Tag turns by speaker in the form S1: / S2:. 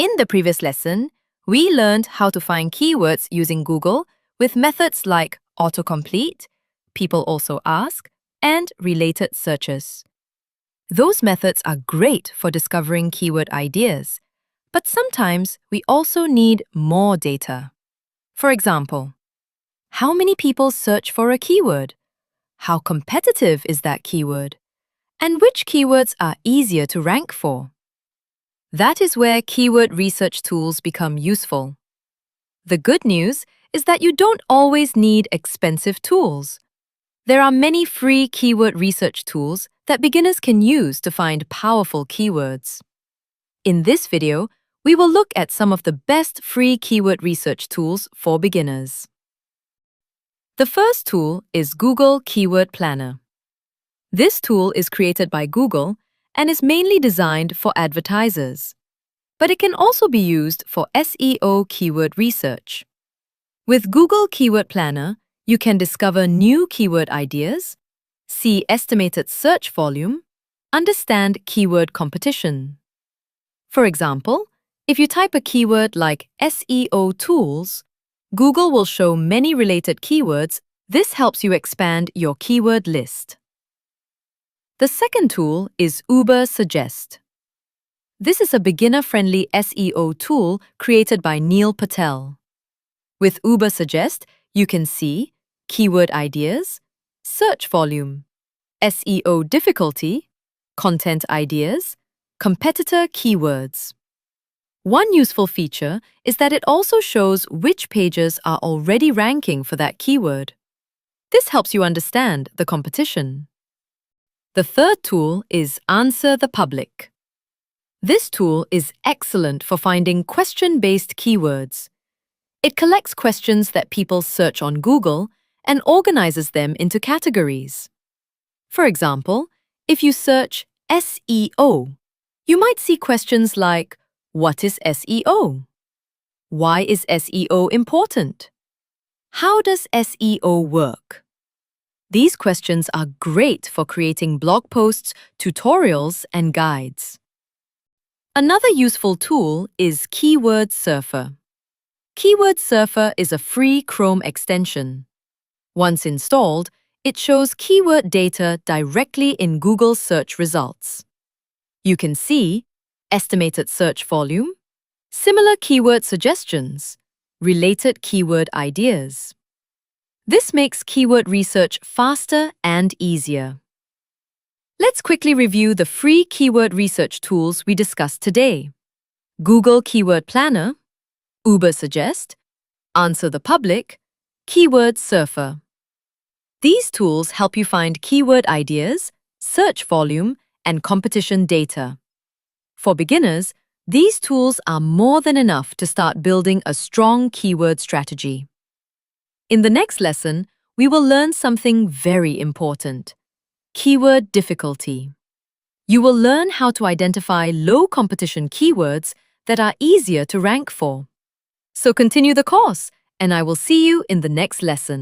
S1: In the previous lesson, we learned how to find keywords using Google with methods like autocomplete, people also ask, and related searches. Those methods are great for discovering keyword ideas, but sometimes we also need more data. For example, how many people search for a keyword? How competitive is that keyword? And which keywords are easier to rank for? That is where keyword research tools become useful. The good news is that you don't always need expensive tools. There are many free keyword research tools that beginners can use to find powerful keywords. In this video, we will look at some of the best free keyword research tools for beginners. The first tool is Google Keyword Planner. This tool is created by Google and is mainly designed for advertisers, but it can also be used for SEO keyword research. With Google Keyword Planner, you can discover new keyword ideas, see estimated search volume, understand keyword competition. For example, if you type a keyword like SEO tools, Google will show many related keywords. This helps you expand your keyword list. The second tool is Uber Suggest. This is a beginner-friendly SEO tool created by Neil Patel. With Uber Suggest, you can see keyword ideas, search volume, SEO difficulty, content ideas, competitor keywords. One useful feature is that it also shows which pages are already ranking for that keyword. This helps you understand the competition. The third tool is Answer the Public. This tool is excellent for finding question-based keywords. It collects questions that people search on Google and organizes them into categories. For example, if you search SEO, you might see questions like, what is SEO? Why is SEO important? How does SEO work? These questions are great for creating blog posts, tutorials, and guides. Another useful tool is Keyword Surfer. Keyword Surfer is a free Chrome extension. Once installed, it shows keyword data directly in Google search results. You can see estimated search volume, similar keyword suggestions, related keyword ideas. This makes keyword research faster and easier. Let's quickly review the free keyword research tools we discussed today: Google Keyword Planner, Uber Suggest, Answer the Public, Keyword Surfer. These tools help you find keyword ideas, search volume, and competition data. For beginners, these tools are more than enough to start building a strong keyword strategy. In the next lesson, we will learn something very important: keyword difficulty. You will learn how to identify low-competition keywords that are easier to rank for. So continue the course, and I will see you in the next lesson.